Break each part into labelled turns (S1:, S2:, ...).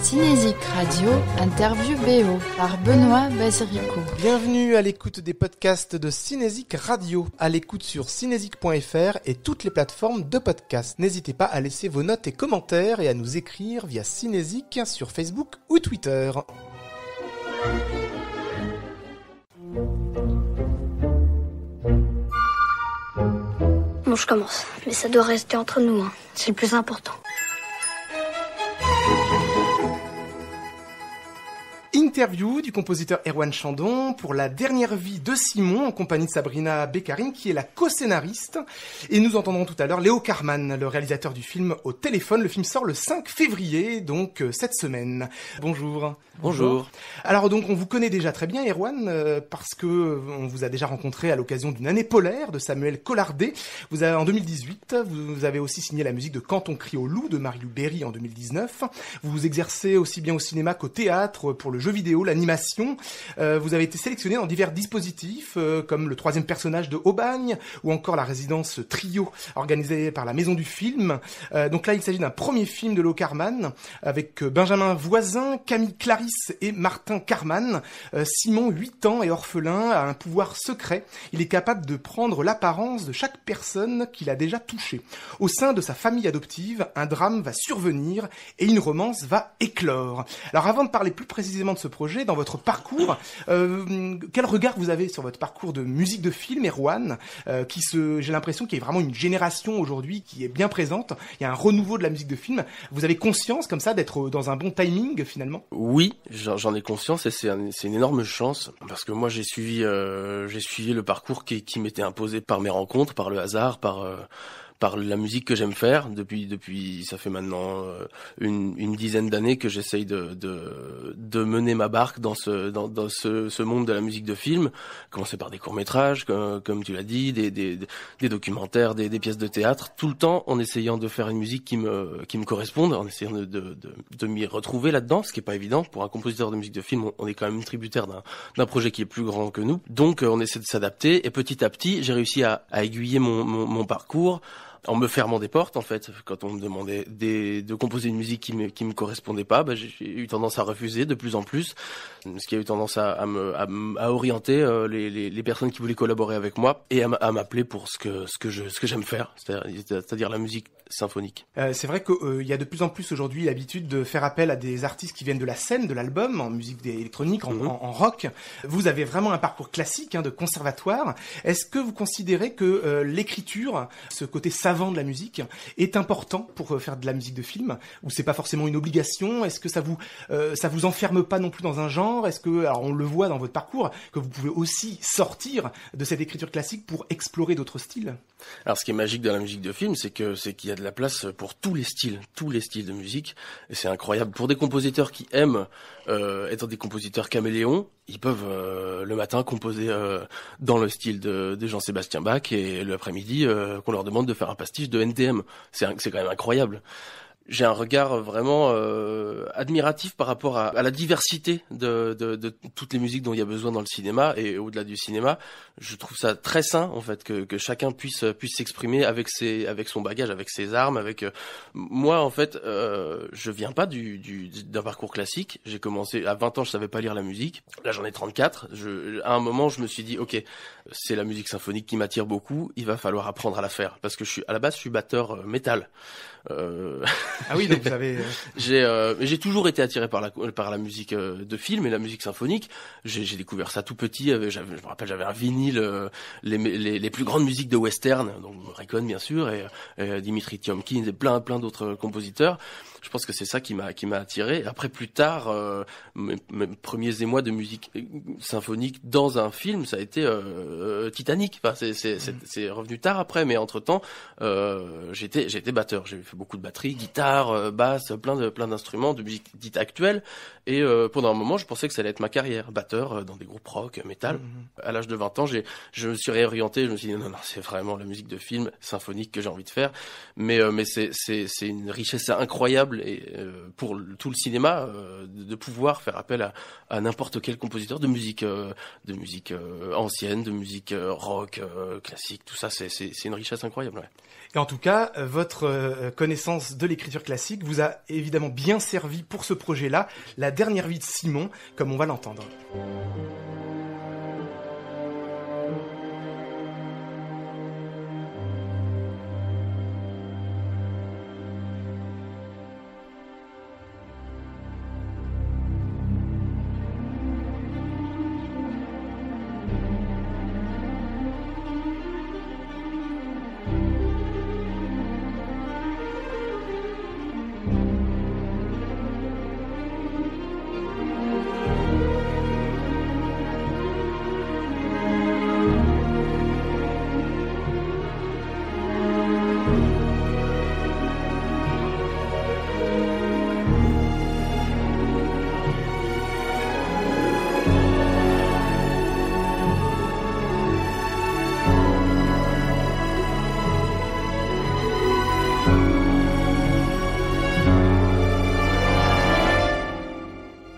S1: Cinésique Radio, interview BO par Benoît Bazerico.
S2: Bienvenue à l'écoute des podcasts de Cinésique Radio, à l'écoute sur cinésique.fr et toutes les plateformes de podcasts. N'hésitez pas à laisser vos notes et commentaires et à nous écrire via Cinésique sur Facebook ou Twitter.
S3: Bon, je commence, mais ça doit rester entre nous, hein. C'est le plus important.
S2: Interview du compositeur Erwan Chandon pour La dernière vie de Simon en compagnie de Sabrina Beccarin qui est la co-scénariste. Et nous entendrons tout à l'heure Léo Carman, le réalisateur du film au téléphone. Le film sort le 5 février, donc cette semaine. Bonjour.
S4: Bonjour.
S2: Alors donc on vous connaît déjà très bien Erwan parce que on vous a déjà rencontré à l'occasion d'une année polaire de Samuel Collardet. Vous avez en 2018, vous avez aussi signé la musique de Quand on crie au loup de Marie-Lou Berry en 2019. Vous vous exercez aussi bien au cinéma qu'au théâtre pour le jeu vidéo, l'animation. Vous avez été sélectionné dans divers dispositifs comme le 3e personnage de Aubagne ou encore la résidence Trio organisée par la Maison du Film. Donc là il s'agit d'un premier film de Léo Carman avec Benjamin Voisin, Camille Clarisse et Martin Carman. Simon, 8 ans et orphelin, a un pouvoir secret. Il est capable de prendre l'apparence de chaque personne qu'il a déjà touchée. Au sein de sa famille adoptive, un drame va survenir et une romance va éclore. Alors avant de parler plus précisément de ce projet, dans votre parcours, quel regard vous avez sur votre parcours de musique de film, Erwan, j'ai l'impression qu'il y a vraiment une génération aujourd'hui qui est bien présente. Il y a un renouveau de la musique de film. Vous avez conscience comme ça d'être dans un bon timing finalement ?
S4: Oui, j'en ai conscience et c'est une énorme chance parce que moi j'ai suivi le parcours qui m'était imposé par mes rencontres, par le hasard, par la musique que j'aime faire depuis ça fait maintenant une dizaine d'années que j'essaye de mener ma barque dans ce monde de la musique de film, commencer par des courts-métrages comme tu l'as dit, des documentaires, des pièces de théâtre, tout le temps en essayant de faire une musique qui me corresponde, en essayant de m'y retrouver là-dedans, ce qui est pas évident pour un compositeur de musique de film. On est quand même tributaire d'un projet qui est plus grand que nous. Donc on essaie de s'adapter et petit à petit, j'ai réussi à aiguiller mon parcours en me fermant des portes, en fait. Quand on me demandait de composer une musique qui me correspondait pas, j'ai eu tendance à refuser de plus en plus, ce qui a eu tendance à orienter les personnes qui voulaient collaborer avec moi et à m'appeler pour ce que j'aime faire, c'est-à-dire la musique symphonique.
S2: C'est vrai qu'il y a de plus en plus aujourd'hui l'habitude de faire appel à des artistes qui viennent de la scène, de l'album, en musique électronique, en rock. Vous avez vraiment un parcours classique de conservatoire. Est-ce que vous considérez que l'écriture, ce côté savant de la musique, est important pour faire de la musique de film, ou c'est pas forcément une obligation? Est-ce que ça vous enferme pas non plus dans un genre? Est-ce que, alors on le voit dans votre parcours, que vous pouvez aussi sortir de cette écriture classique pour explorer d'autres styles?
S4: Alors ce qui est magique dans la musique de film, c'est qu'il y a de la place pour tous les styles de musique, et c'est incroyable. Pour des compositeurs qui aiment être des compositeurs caméléons, ils peuvent le matin composer dans le style de Jean-Sébastien Bach et l'après-midi qu'on leur demande de faire un pastiche de NTM. C'est quand même incroyable. J'ai un regard vraiment admiratif par rapport à la diversité de toutes les musiques dont il y a besoin dans le cinéma, et au-delà du cinéma, je trouve ça très sain en fait que chacun puisse s'exprimer avec son bagage, avec ses armes, moi en fait je viens pas d'un parcours classique. J'ai commencé à 20 ans, je savais pas lire la musique. Là j'en ai 34. À un moment je me suis dit OK, c'est la musique symphonique qui m'attire beaucoup, il va falloir apprendre à la faire parce que à la base je suis batteur métal.
S2: Ah oui, donc vous avez...
S4: J'ai toujours été attiré par la musique de film et la musique symphonique. J'ai découvert ça tout petit. Je me rappelle, j'avais un vinyle, les plus grandes musiques de western, donc Morricone bien sûr, et Dimitri Tiomkin et plein d'autres compositeurs. Je pense que c'est ça qui m'a attiré. Après, plus tard, mes premiers émois de musique symphonique dans un film, ça a été Titanic. Enfin, c'est revenu tard après, mais entre-temps, j'étais batteur. J'ai fait beaucoup de batterie, guitare, basse, plein d'instruments de musique dite actuelle. Et pendant un moment, je pensais que ça allait être ma carrière, batteur dans des groupes rock, métal. À l'âge de 20 ans, je me suis réorienté. Je me suis dit non, c'est vraiment la musique de film symphonique que j'ai envie de faire. Mais c'est une richesse incroyable et pour tout le cinéma de pouvoir faire appel à n'importe quel compositeur de musique ancienne, de musique rock, classique. Tout ça, c'est une richesse incroyable. Ouais.
S2: Et en tout cas, votre connaissance de l'écriture littérature classique vous a évidemment bien servi pour ce projet-là, La dernière vie de Simon, comme on va l'entendre.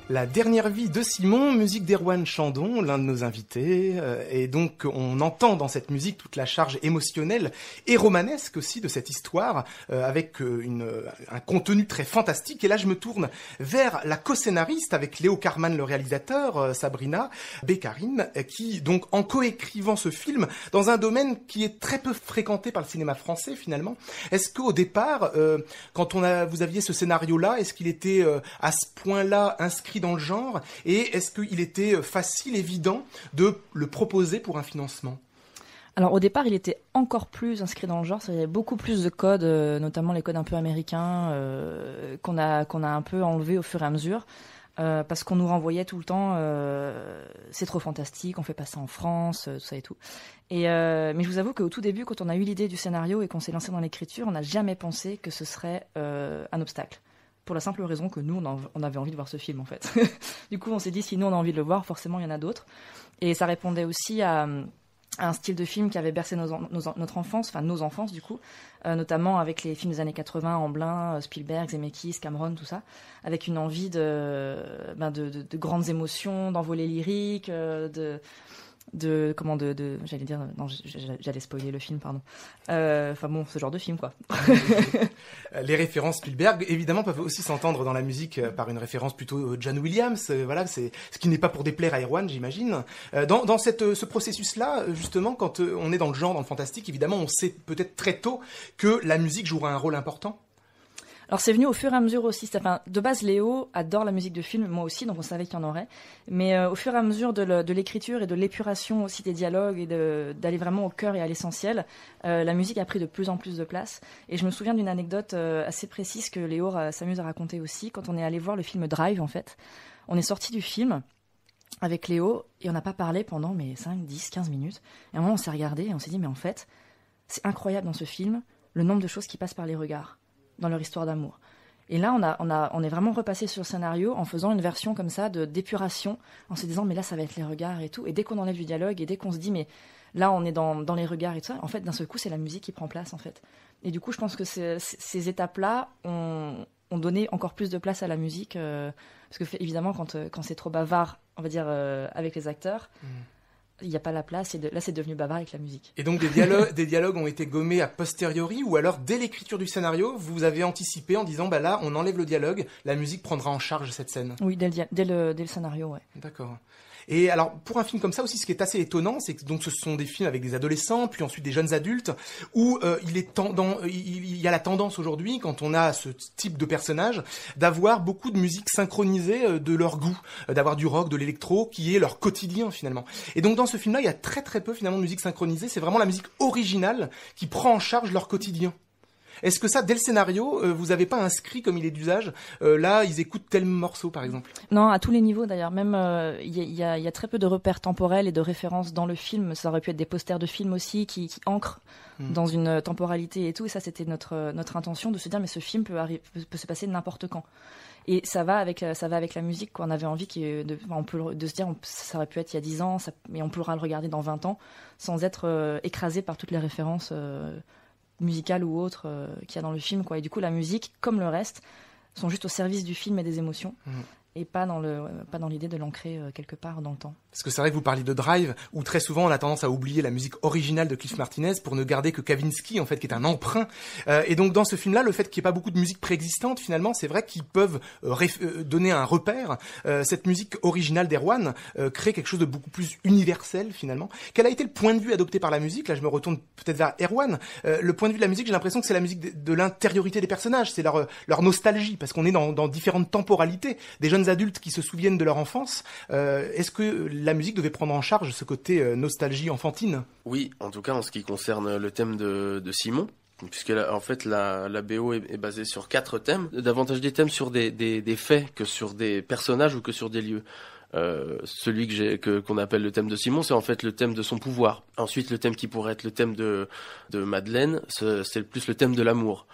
S2: La dernière vie de Simon, musique d'Erwan Chandon, l'un de nos invités. Et donc, on entend dans cette musique toute la charge émotionnelle et romanesque aussi de cette histoire, avec un contenu très fantastique. Et là, je me tourne vers la co-scénariste avec Léo Carman, le réalisateur, Sabrina Beccarine, qui, donc, en coécrivant ce film, dans un domaine qui est très peu fréquenté par le cinéma français, finalement. Est-ce qu'au départ, quand vous aviez ce scénario-là, est-ce qu'il était à ce point-là inscrit dans le genre, et est-ce qu'il était facile, évident de le proposer pour un financement ?
S5: Alors au départ, il était encore plus inscrit dans le genre, il y avait beaucoup plus de codes, notamment les codes un peu américains, qu'on a un peu enlevé au fur et à mesure, parce qu'on nous renvoyait tout le temps, c'est trop fantastique, on fait pas ça en France, tout ça et tout. Mais je vous avoue qu'au tout début, quand on a eu l'idée du scénario et qu'on s'est lancé dans l'écriture, on n'a jamais pensé que ce serait un obstacle. Pour la simple raison que nous, on avait envie de voir ce film, en fait. Du coup, on s'est dit, si nous, on a envie de le voir, forcément, il y en a d'autres. Et ça répondait aussi à un style de film qui avait bercé notre enfance, enfin nos enfances, du coup, notamment avec les films des années 80, Amblin, Spielberg, Zemeckis, Cameron, tout ça, avec une envie de grandes émotions, d'envolées lyriques, j'allais spoiler le film, pardon. Enfin bon, ce genre de film, quoi.
S2: Les références Spielberg, évidemment, peuvent aussi s'entendre dans la musique par une référence plutôt John Williams. Voilà, c'est ce qui n'est pas pour déplaire à Erwan, j'imagine. Dans ce processus-là, justement, quand on est dans le genre, dans le fantastique, évidemment, on sait peut-être très tôt que la musique jouera un rôle important.
S5: Alors c'est venu au fur et à mesure aussi. Enfin, de base, Léo adore la musique de film, moi aussi, donc on savait qu'il y en aurait. Mais au fur et à mesure de l'écriture et de l'épuration aussi des dialogues et d'aller vraiment au cœur et à l'essentiel, la musique a pris de plus en plus de place. Et je me souviens d'une anecdote assez précise que Léo s'amuse à raconter aussi. Quand on est allé voir le film Drive, en fait, on est sorti du film avec Léo et on n'a pas parlé pendant 5, 10, 15 minutes. Et à un moment, on s'est regardé et on s'est dit, mais en fait, c'est incroyable dans ce film, le nombre de choses qui passent par les regards dans leur histoire d'amour. Et là, on est vraiment repassé sur le scénario en faisant une version comme ça d'épuration, en se disant, mais là, ça va être les regards et tout. Et dès qu'on enlève du dialogue, et dès qu'on se dit, mais là, on est dans les regards et tout ça, en fait, d'un seul coup, c'est la musique qui prend place, en fait. Et du coup, je pense que ces étapes-là ont donné encore plus de place à la musique, parce que, évidemment, quand c'est trop bavard, on va dire, avec les acteurs, il n'y a pas la place, et là c'est devenu bavard avec la musique.
S2: Et donc des dialogues ont été gommés a posteriori, ou alors dès l'écriture du scénario, vous avez anticipé en disant, là on enlève le dialogue, la musique prendra en charge cette scène.
S5: Oui, dès le scénario, ouais.
S2: D'accord. Et alors, pour un film comme ça aussi, ce qui est assez étonnant, c'est que donc ce sont des films avec des adolescents, puis ensuite des jeunes adultes, où il y a la tendance aujourd'hui, quand on a ce type de personnage, d'avoir beaucoup de musique synchronisée de leur goût, d'avoir du rock, de l'électro, qui est leur quotidien finalement. Et donc dans ce film-là, il y a très très peu finalement de musique synchronisée, c'est vraiment la musique originale qui prend en charge leur quotidien. Est-ce que ça, dès le scénario, vous n'avez pas inscrit comme il est d'usage, là, ils écoutent tel morceau, par exemple ?
S5: Non, à tous les niveaux d'ailleurs. Même, il y a très peu de repères temporels et de références dans le film. Ça aurait pu être des posters de films aussi qui ancrent dans une temporalité et tout. Et ça, c'était notre intention de se dire, mais ce film peut se passer n'importe quand. Et ça va avec la musique, quoi. On avait envie de se dire, ça aurait pu être il y a 10 ans, mais on pourra le regarder dans 20 ans, sans être écrasé par toutes les références musicales ou autres qu'il y a dans le film, quoi. Et du coup, la musique, comme le reste, sont juste au service du film et des émotions. et pas dans l'idée de l'ancrer quelque part dans le temps.
S2: Parce que c'est vrai que vous parliez de Drive, où très souvent on a tendance à oublier la musique originale de Cliff Martinez pour ne garder que Kavinsky, en fait, qui est un emprunt. Et donc dans ce film-là, le fait qu'il n'y ait pas beaucoup de musique préexistante, finalement, c'est vrai qu'ils peuvent donner un repère. Cette musique originale d'Erwan crée quelque chose de beaucoup plus universel, finalement. Quel a été le point de vue adopté par la musique? Là, je me retourne peut-être vers Erwan. Le point de vue de la musique, j'ai l'impression que c'est la musique de l'intériorité des personnages, c'est leur nostalgie, parce qu'on est dans différentes temporalités. Des jeunes adultes qui se souviennent de leur enfance. Est-ce que la musique devait prendre en charge ce côté nostalgie enfantine?
S4: Oui, en tout cas en ce qui concerne le thème de Simon, puisque en fait la BO est basée sur 4 thèmes, davantage des thèmes sur des faits que sur des personnages ou que sur des lieux. Celui qu'on appelle le thème de Simon, c'est en fait le thème de son pouvoir. Ensuite, le thème qui pourrait être le thème de Madeleine, c'est plus le thème de l'amour.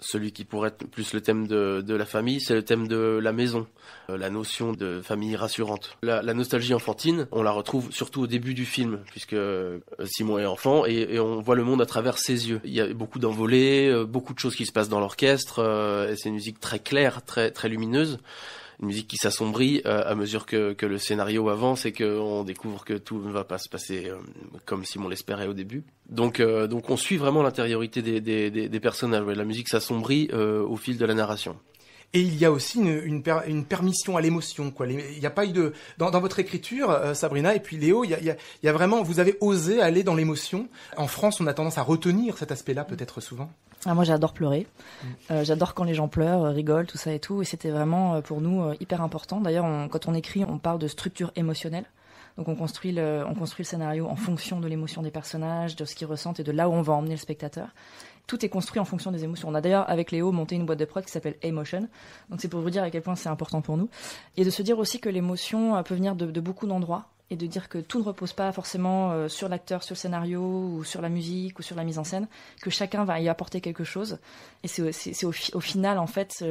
S4: Celui qui pourrait être plus le thème de la famille, c'est le thème de la maison, la notion de famille rassurante. La nostalgie enfantine, on la retrouve surtout au début du film, puisque Simon est enfant et on voit le monde à travers ses yeux. Il y a beaucoup d'envolées, beaucoup de choses qui se passent dans l'orchestre, et c'est une musique très claire, très, très lumineuse. Une musique qui s'assombrit à mesure que le scénario avance et qu'on découvre que tout ne va pas se passer comme Simon l'espérait au début. Donc on suit vraiment l'intériorité des personnages. Ouais, la musique s'assombrit au fil de la narration.
S2: Et il y a aussi une permission à l'émotion, quoi. Il n'y a pas eu dans votre écriture, Sabrina et puis Léo, il y a vraiment, vous avez osé aller dans l'émotion. En France, on a tendance à retenir cet aspect-là, peut-être souvent.
S5: Ah, moi, j'adore pleurer. J'adore quand les gens pleurent, rigolent, tout ça et tout. Et c'était vraiment, pour nous, hyper important. D'ailleurs, quand on écrit, on parle de structure émotionnelle. Donc, on construit le scénario en fonction de l'émotion des personnages, de ce qu'ils ressentent et de là où on va emmener le spectateur. Tout est construit en fonction des émotions. On a d'ailleurs, avec Léo, monté une boîte de prod qui s'appelle Emotion. Donc, c'est pour vous dire à quel point c'est important pour nous. Et de se dire aussi que l'émotion peut venir de beaucoup d'endroits. Et de dire que tout ne repose pas forcément sur l'acteur, sur le scénario, ou sur la musique, ou sur la mise en scène, que chacun va y apporter quelque chose. Et c'est au final, en fait,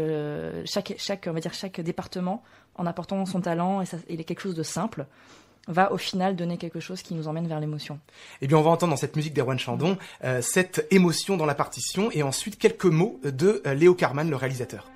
S5: chaque département, en apportant son talent, et il est quelque chose de simple, va au final donner quelque chose qui nous emmène vers l'émotion.
S2: Eh bien, on va entendre dans cette musique d'Erwan Chandon cette émotion dans la partition, et ensuite quelques mots de Léo Carman, le réalisateur.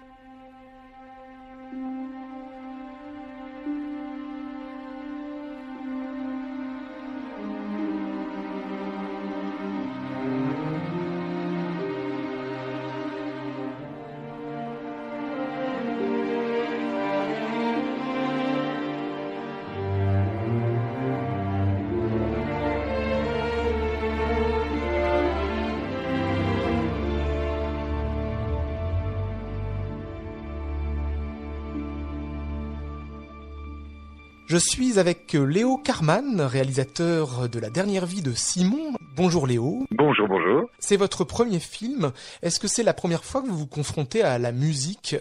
S2: Je suis avec Léo Carman, réalisateur de La dernière vie de Simon. Bonjour Léo.
S6: Bonjour, bonjour.
S2: C'est votre premier film. Est-ce que c'est la première fois que vous vous confrontez à la musique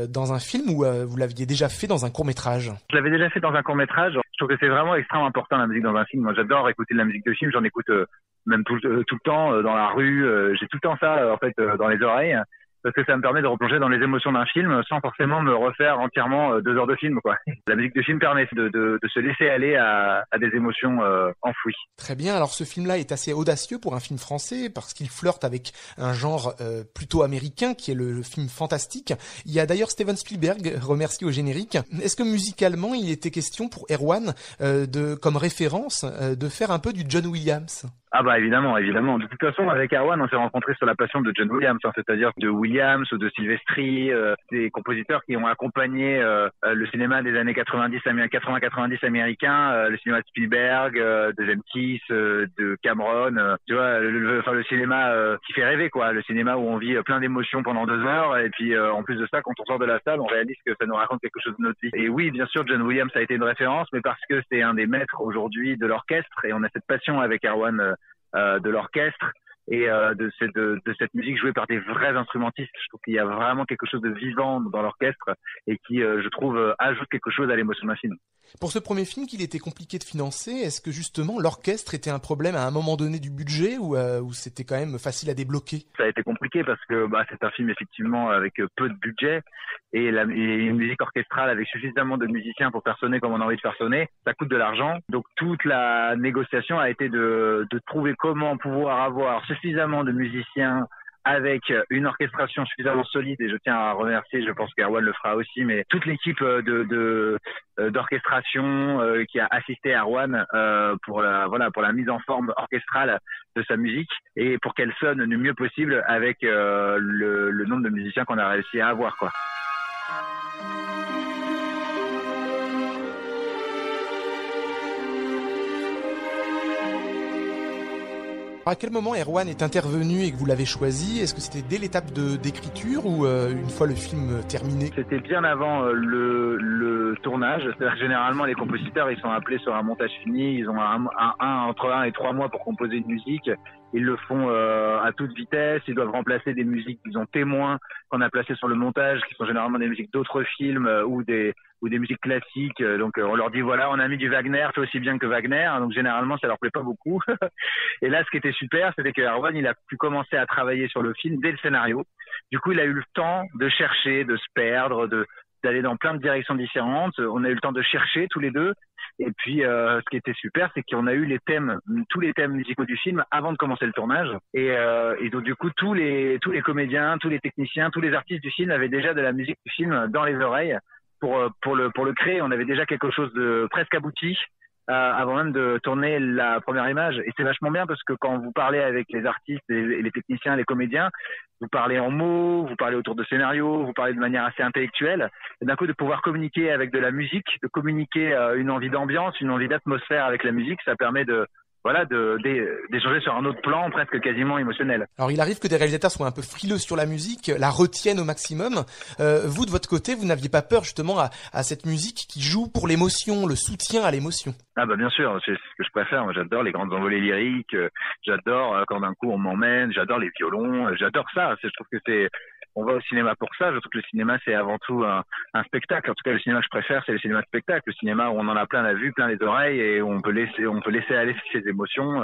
S2: dans un film ou vous l'aviez déjà fait dans un court-métrage?
S6: Je l'avais déjà fait dans un court-métrage. Je trouve que c'est vraiment extrêmement important la musique dans un film. Moi, j'adore écouter de la musique de film. J'en écoute même tout le temps dans la rue. J'ai tout le temps ça en fait dans les oreilles. Parce que ça me permet de replonger dans les émotions d'un film sans forcément me refaire entièrement 2 heures de film, quoi. La musique de film permet de se laisser aller à des émotions enfouies.
S2: Très bien. Alors ce film-là est assez audacieux pour un film français parce qu'il flirte avec un genre plutôt américain qui est le film fantastique. Il y a d'ailleurs Steven Spielberg remercié au générique. Est-ce que musicalement il était question pour Erwan comme référence de faire un peu du John Williams?
S6: Ah bah évidemment. De toute façon, avec Erwan, on s'est rencontrés sur la passion de John Williams, c'est-à-dire de Williams ou de Silvestri, des compositeurs qui ont accompagné le cinéma des années 80-90 américains, le cinéma de Spielberg, de Zemeckis, de Cameron, tu vois, le cinéma qui fait rêver, quoi, le cinéma où on vit plein d'émotions pendant 2 heures, et puis en plus de ça, quand on sort de la salle, on réalise que ça nous raconte quelque chose de notre vie. Et oui, bien sûr, John Williams a été une référence, mais parce que c'est un des maîtres aujourd'hui de l'orchestre, et on a cette passion avec Erwan de l'orchestre et de cette musique jouée par des vrais instrumentistes. Je trouve qu'il y a vraiment quelque chose de vivant dans l'orchestre et qui, je trouve, ajoute quelque chose à l'émotion d'un film.
S2: Pour ce premier film qu'il était compliqué de financer, est-ce que justement l'orchestre était un problème à un moment donné du budget ou c'était quand même facile à débloquer?
S6: Ça a été compliqué parce que c'est un film effectivement avec peu de budget et une musique orchestrale avec suffisamment de musiciens pour faire sonner comme on a envie de faire sonner, ça coûte de l'argent. Donc toute la négociation a été de trouver comment pouvoir avoir suffisamment de musiciens avec une orchestration suffisamment solide, et je tiens à remercier, je pense qu'Erwan le fera aussi, mais toute l'équipe d'orchestration qui a assisté à Erwan pour la mise en forme orchestrale de sa musique et pour qu'elle sonne du mieux possible avec le nombre de musiciens qu'on a réussi à avoir, quoi.
S2: À quel moment Erwan est intervenu et que vous l'avez choisi? Est-ce que c'était dès l'étape d'écriture ou une fois le film terminé?
S6: C'était bien avant le tournage. C'est-à-dire que généralement les compositeurs ils sont appelés sur un montage fini, ils ont entre 1 et 3 mois pour composer une musique. Ils le font à toute vitesse, ils doivent remplacer des musiques qu'ils ont témoins qu'on a placées sur le montage, qui sont généralement des musiques d'autres films ou des musiques classiques. Donc on leur dit voilà, on a mis du Wagner, c'est aussi bien que Wagner. Donc généralement ça leur plaît pas beaucoup. Et là ce qui était super, c'était que Erwan il a pu commencer à travailler sur le film dès le scénario. Du coup il a eu le temps de chercher, de se perdre, d'aller dans plein de directions différentes. On a eu le temps de chercher tous les deux. Et puis, ce qui était super, c'est qu'on a eu tous les thèmes musicaux du film avant de commencer le tournage. Et donc, du coup, tous les comédiens, tous les techniciens, tous les artistes du film avaient déjà de la musique du film dans les oreilles pour le créer. On avait déjà quelque chose de presque abouti avant même de tourner la première image. Et c'est vachement bien parce que quand vous parlez avec les artistes et les techniciens, les comédiens, vous parlez en mots, vous parlez autour de scénarios, vous parlez de manière assez intellectuelle. Et d'un coup, de pouvoir communiquer avec de la musique, de communiquer une envie d'ambiance, une envie d'atmosphère avec la musique, ça permet d'échanger sur un autre plan presque quasiment émotionnel.
S2: Alors il arrive que des réalisateurs soient un peu frileux sur la musique, la retiennent au maximum. Vous de votre côté, vous n'aviez pas peur justement à cette musique qui joue pour l'émotion, le soutien à l'émotion?
S6: Ah bah bien sûr, c'est ce que je préfère. Moi j'adore les grandes envolées lyriques, j'adore quand d'un coup on m'emmène, j'adore les violons, j'adore ça. Je trouve que on va au cinéma pour ça. Je trouve que le cinéma, c'est avant tout un spectacle. En tout cas, le cinéma que je préfère, c'est le cinéma de spectacle. Le cinéma où on en a plein la vue, plein les oreilles et où on peut laisser aller ses émotions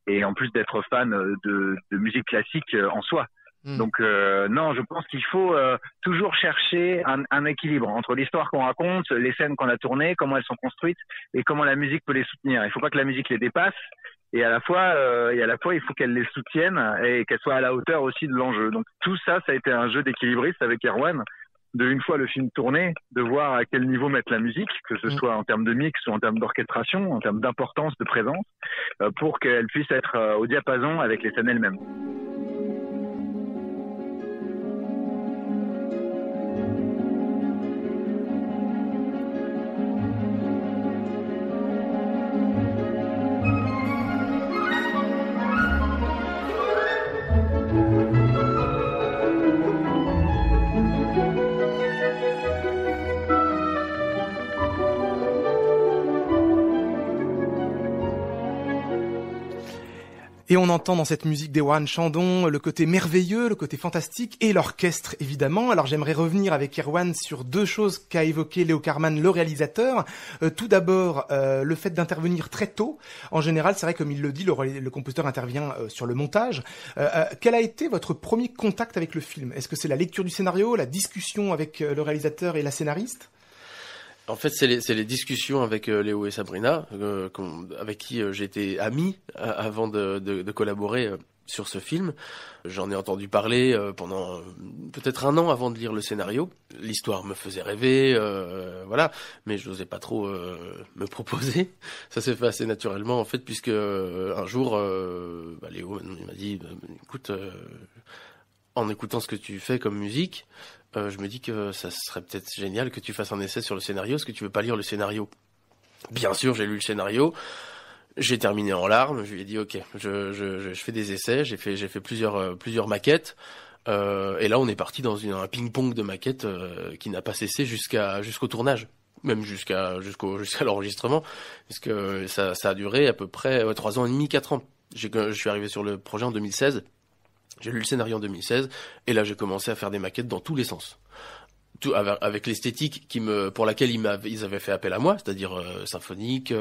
S6: et en plus d'être fan de musique classique en soi. Donc non, je pense qu'il faut toujours chercher un équilibre entre l'histoire qu'on raconte, les scènes qu'on a tournées, comment elles sont construites et comment la musique peut les soutenir. Il faut pas que la musique les dépasse et à la fois il faut qu'elle les soutienne et qu'elle soit à la hauteur aussi de l'enjeu. Donc tout ça a été un jeu d'équilibriste avec Erwan. Une fois le film tourné, de voir à quel niveau mettre la musique, que ce soit en termes de mix ou en termes d'orchestration, en termes d'importance, de présence, pour qu'elle puisse être au diapason avec les scènes elles-mêmes.
S2: Et on entend dans cette musique d'Erwan Chandon le côté merveilleux, le côté fantastique et l'orchestre évidemment. Alors j'aimerais revenir avec Erwan sur deux choses qu'a évoqué Léo Carman, le réalisateur. Tout d'abord, le fait d'intervenir très tôt. En général, c'est vrai, comme il le dit, le compositeur intervient sur le montage. Quel a été votre premier contact avec le film? Est-ce que c'est la lecture du scénario, la discussion avec le réalisateur et la scénariste?
S4: En fait, c'est les discussions avec Léo et Sabrina, avec qui j'étais ami avant de collaborer sur ce film. J'en ai entendu parler pendant peut-être 1 an avant de lire le scénario. L'histoire me faisait rêver, voilà, mais je n'osais pas trop me proposer. Ça s'est fait assez naturellement en fait, puisque un jour, Léo m'a dit, écoute, en écoutant ce que tu fais comme musique, je me dis que ça serait peut-être génial que tu fasses un essai sur le scénario. Est-ce que tu veux pas lire le scénario? Bien sûr, j'ai lu le scénario. J'ai terminé en larmes. Je lui ai dit ok, je fais des essais. J'ai fait plusieurs maquettes. Et là, on est parti dans un ping-pong de maquettes qui n'a pas cessé jusqu'au tournage, même jusqu'à l'enregistrement, parce que ça a duré à peu près 3 ans et demi, 4 ans. Je suis arrivé sur le projet en 2016. J'ai lu le scénario en 2016 et là j'ai commencé à faire des maquettes dans tous les sens. Tout avec l'esthétique pour laquelle ils avaient fait appel à moi, c'est-à-dire symphonique,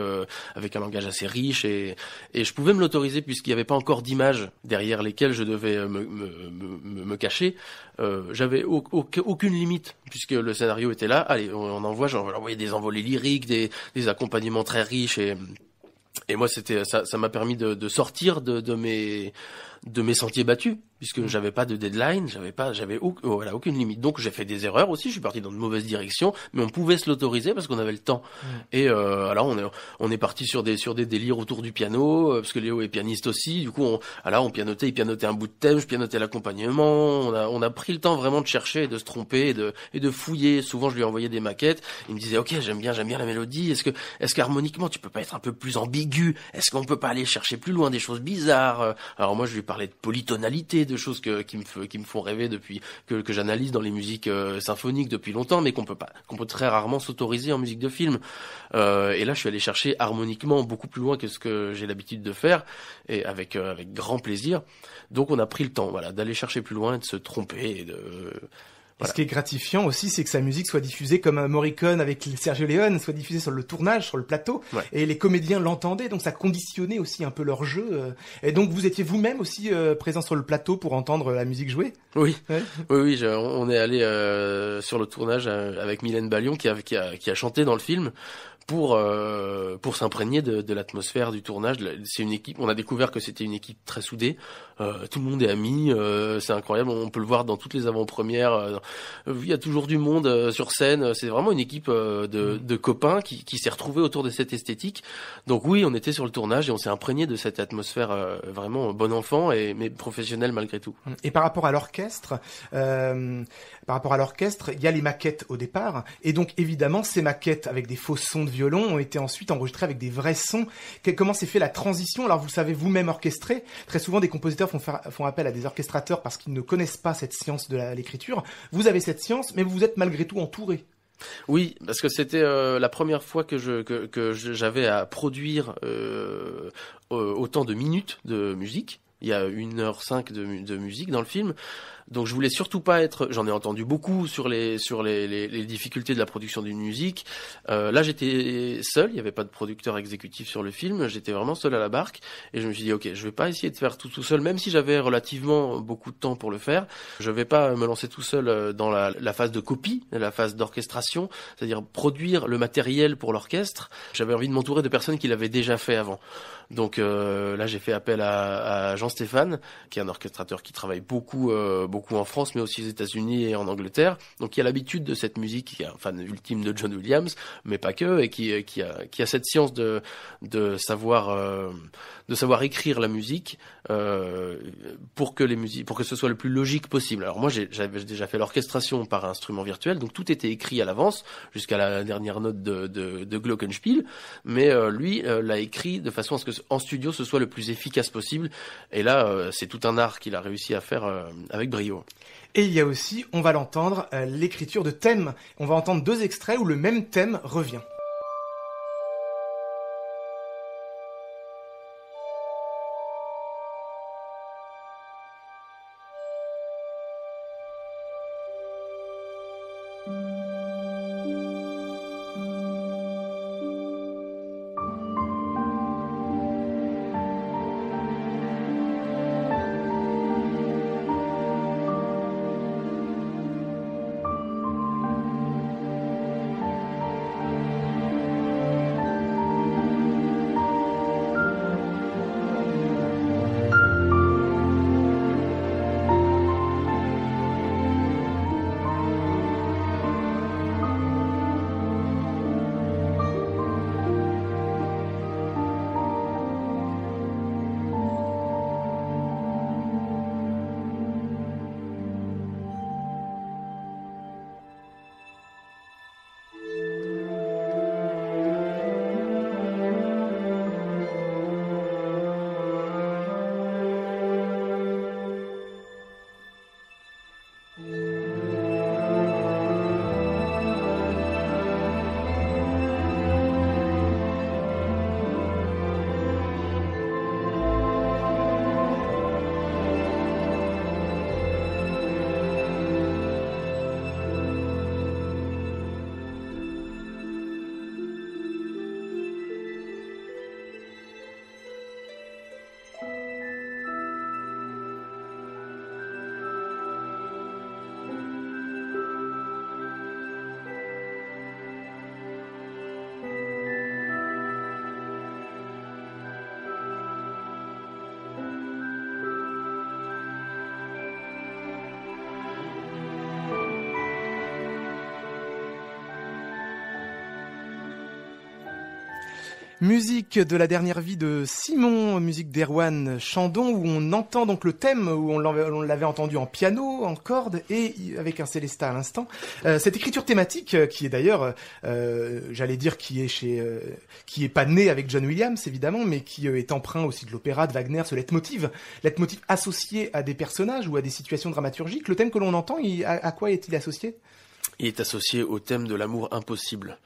S4: avec un langage assez riche et je pouvais me l'autoriser puisqu'il n'y avait pas encore d'images derrière lesquelles je devais me cacher. J'avais aucune limite puisque le scénario était là. Allez, on envoie des envolées lyriques, des accompagnements très riches Et moi, ça m'a permis de sortir de mes sentiers battus, puisque j'avais pas de deadline, j'avais aucune limite. Donc j'ai fait des erreurs aussi, je suis parti dans de mauvaises directions, mais on pouvait se l'autoriser parce qu'on avait le temps. Et alors on est parti sur des délires autour du piano, parce que Léo est pianiste aussi. Du coup, il pianotait un bout de thème, je pianotais l'accompagnement. On a pris le temps vraiment de chercher, et de se tromper, et de fouiller. Souvent, je lui envoyais des maquettes. Il me disait, ok, j'aime bien la mélodie. Est-ce qu'harmoniquement, tu peux pas être un peu plus ambigu? Est-ce qu'on peut pas aller chercher plus loin des choses bizarres? Alors moi, je lui parlais de polytonalité, de choses qui me font rêver depuis que j'analyse dans les musiques symphoniques depuis longtemps, mais qu'on peut très rarement s'autoriser en musique de film. Et là, je suis allé chercher harmoniquement beaucoup plus loin que ce que j'ai l'habitude de faire, et avec grand plaisir. Donc, on a pris le temps, voilà, d'aller chercher plus loin, de se tromper et de
S2: Voilà. Ce qui est gratifiant aussi, c'est que sa musique soit diffusée comme Morricone avec Sergio Leone, soit diffusée sur le tournage, sur le plateau, et les comédiens l'entendaient, donc ça conditionnait aussi un peu leur jeu. Et donc vous étiez vous-même aussi présent sur le plateau pour entendre la musique jouer?
S4: Oui, on est allé sur le tournage avec Mylène Ballion qui a chanté dans le film. Pour s'imprégner de l'atmosphère du tournage. C'est une équipe, on a découvert que c'était une équipe très soudée, tout le monde est ami, c'est incroyable, on peut le voir dans toutes les avant-premières, il y a toujours du monde sur scène, c'est vraiment une équipe de copains qui s'est retrouvée autour de cette esthétique. Donc oui, on était sur le tournage et on s'est imprégné de cette atmosphère vraiment bon enfant mais professionnelle malgré tout.
S2: Et par rapport à l'orchestre, il y a les maquettes au départ, et donc évidemment ces maquettes avec des faux sons de violon ont été ensuite enregistrés avec des vrais sons. Comment s'est fait la transition? Alors vous savez vous-même orchestrer. Très souvent des compositeurs font appel à des orchestrateurs parce qu'ils ne connaissent pas cette science de l'écriture. Vous avez cette science, mais vous êtes malgré tout entouré.
S4: Oui, parce que c'était la première fois que j'avais à produire autant de minutes de musique. Il y a 1h05 de musique dans le film. Donc je voulais surtout pas j'en ai entendu beaucoup sur les difficultés de la production d'une musique. Là j'étais seul, il y avait pas de producteur exécutif sur le film, j'étais vraiment seul à la barque et je me suis dit OK, je vais pas essayer de faire tout seul, même si j'avais relativement beaucoup de temps pour le faire. Je vais pas me lancer tout seul dans la phase de copie, la phase d'orchestration, c'est-à-dire produire le matériel pour l'orchestre. J'avais envie de m'entourer de personnes qui l'avaient déjà fait avant. Donc là j'ai fait appel à Jean Stéphane, qui est un orchestrateur qui travaille beaucoup en France, mais aussi aux États-Unis et en Angleterre. Donc, il a l'habitude de cette musique, qui est un fan ultime de John Williams, mais pas que, et qui a cette science de savoir écrire la musique pour que ce soit le plus logique possible. Alors moi, j'avais déjà fait l'orchestration par instrument virtuel, donc tout était écrit à l'avance jusqu'à la dernière note de Glockenspiel, mais lui l'a écrit de façon à ce que en studio ce soit le plus efficace possible. Et là, c'est tout un art qu'il a réussi à faire avec brio.
S2: Et il y a aussi, on va l'entendre, l'écriture de thèmes. On va entendre 2 extraits où le même thème revient. Musique de la dernière vie de Simon, musique d'Erwan Chandon, où on entend donc le thème, où on l'avait entendu en piano, en cordes et avec un célestat à l'instant. Cette écriture thématique, qui est d'ailleurs, j'allais dire, qui est pas née avec John Williams évidemment, mais qui est emprunt aussi de l'opéra de Wagner, ce leitmotiv associé à des personnages ou à des situations dramaturgiques. Le thème que l'on entend, à quoi est-il associé ?
S4: Il est associé au thème de l'amour impossible.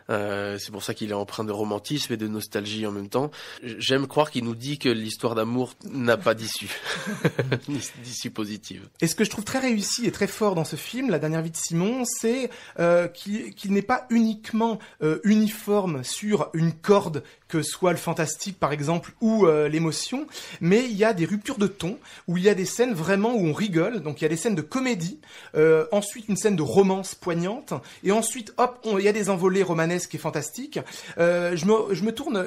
S4: C'est pour ça qu'il est empreint de romantisme et de nostalgie en même temps. J'aime croire qu'il nous dit que l'histoire d'amour n'a pas d'issue, d'issue positive.
S2: Et ce que je trouve très réussi et très fort dans ce film, La dernière vie de Simon, c'est qu'il n'est pas uniquement uniforme sur une corde, que soit le fantastique par exemple ou l'émotion, mais il y a des ruptures de ton, où il y a des scènes vraiment où on rigole, donc il y a des scènes de comédie, ensuite une scène de romance poignante, et ensuite hop, il y a des envolées romanesques qui est fantastique. Je me tourne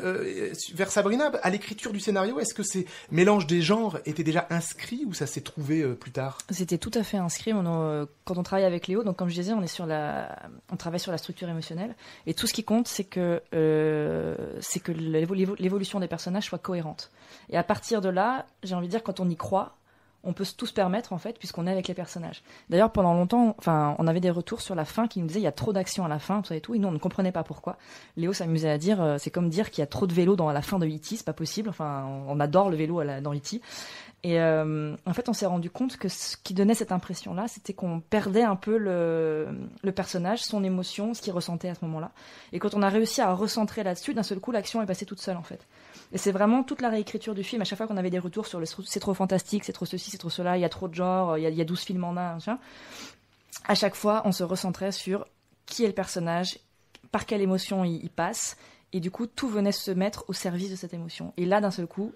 S2: vers Sabrina. À l'écriture du scénario, est-ce que ces mélanges des genres étaient déjà inscrits ou ça s'est trouvé plus tard ?
S5: C'était tout à fait inscrit. Quand on travaille avec Léo, donc comme je disais, on travaille sur la structure émotionnelle et tout ce qui compte, c'est que l'évolution des personnages soit cohérente. Et à partir de là, j'ai envie de dire, quand on y croit, on peut tout se permettre en fait, puisqu'on est avec les personnages. D'ailleurs, pendant longtemps, on avait des retours sur la fin qui nous disaient il y a trop d'action à la fin, tout ça et tout. Et nous, on ne comprenait pas pourquoi. Léo s'amusait à dire, c'est comme dire qu'il y a trop de vélo à la fin de E.T., c'est pas possible. Enfin, on adore le vélo dans E.T. Et en fait, on s'est rendu compte que ce qui donnait cette impression-là, c'était qu'on perdait un peu le personnage, son émotion, ce qu'il ressentait à ce moment-là. Et quand on a réussi à recentrer là-dessus, d'un seul coup, l'action est passée toute seule en fait. Et c'est vraiment toute la réécriture du film. À chaque fois qu'on avait des retours sur c'est trop fantastique, c'est trop ceci, c'est trop cela, il y a trop de genres, il y a 12 films en un, à chaque fois, on se recentrait sur qui est le personnage, par quelle émotion il passe, et du coup, tout venait se mettre au service de cette émotion. Et là, d'un seul coup,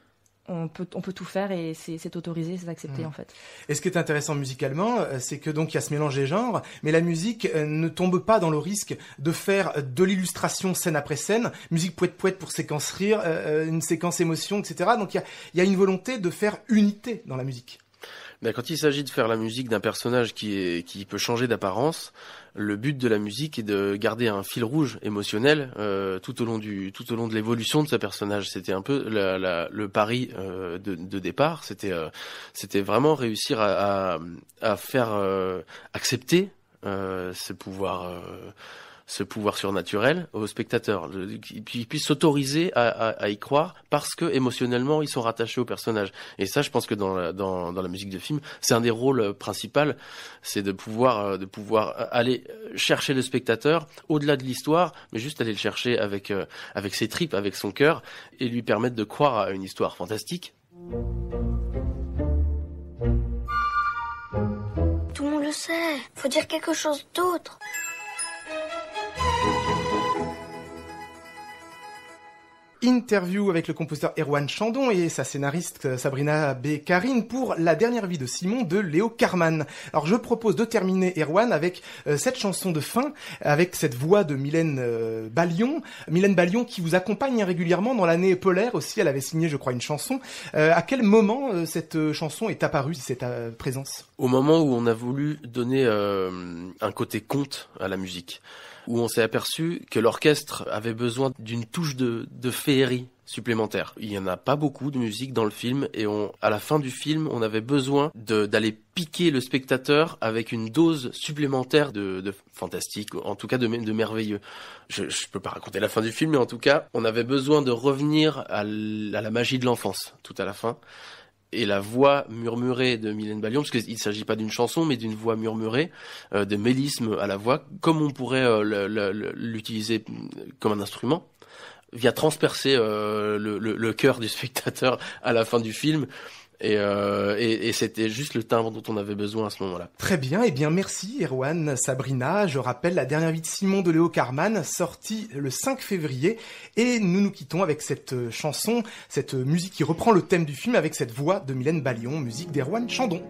S5: on peut tout faire et c'est autorisé, c'est accepté en fait.
S2: Et ce qui est intéressant musicalement, c'est que donc il y a ce mélange des genres, mais la musique ne tombe pas dans le risque de faire de l'illustration scène après scène, musique poète pour séquence rire, une séquence émotion, etc. Donc il y a une volonté de faire unité dans la musique.
S4: Ben, quand il s'agit de faire la musique d'un personnage qui peut changer d'apparence, le but de la musique est de garder un fil rouge émotionnel tout au long de l'évolution de ce personnage. C'était un peu le pari de départ. C'était vraiment réussir à faire accepter ce pouvoir surnaturel aux spectateurs, qu'ils puissent s'autoriser à y croire parce que émotionnellement ils sont rattachés au personnage. Et ça, je pense que dans la musique de film, c'est un des rôles principaux, c'est de pouvoir aller chercher le spectateur au-delà de l'histoire, mais juste aller le chercher avec ses tripes, avec son cœur, et lui permettre de croire à une histoire fantastique.
S3: Tout le monde le sait. Faut dire quelque chose d'autre.
S2: Interview avec le compositeur Erwan Chandon et sa scénariste Sabrina B. Karine pour La dernière vie de Simon de Léo Carman. Alors je propose de terminer, Erwan, avec cette chanson de fin, avec cette voix de Mylène Ballion. Mylène Ballion qui vous accompagne régulièrement dans l'année polaire aussi, elle avait signé je crois une chanson. À quel moment cette chanson est apparue, cette présence ?
S4: Au moment où on a voulu donner un côté conte à la musique, où on s'est aperçu que l'orchestre avait besoin d'une touche de féerie supplémentaire. Il y en a pas beaucoup de musique dans le film et à la fin du film, on avait besoin d'aller piquer le spectateur avec une dose supplémentaire de fantastique, en tout cas de merveilleux. Je peux pas raconter la fin du film, mais en tout cas, on avait besoin de revenir à la magie de l'enfance, tout à la fin. Et la voix murmurée de Mylène Ballion, parce qu'il ne s'agit pas d'une chanson, mais d'une voix murmurée, de mélisme à la voix, comme on pourrait l'utiliser comme un instrument, vient transpercer le cœur du spectateur à la fin du film. Et c'était juste le timbre dont on avait besoin à ce moment-là.
S2: Très bien, et bien merci Erwan, Sabrina. Je rappelle La dernière vie de Simon de Léo Carman, sortie le 5 février. Et nous nous quittons avec cette chanson, cette musique qui reprend le thème du film avec cette voix de Mylène Ballion, musique d'Erwan Chandon.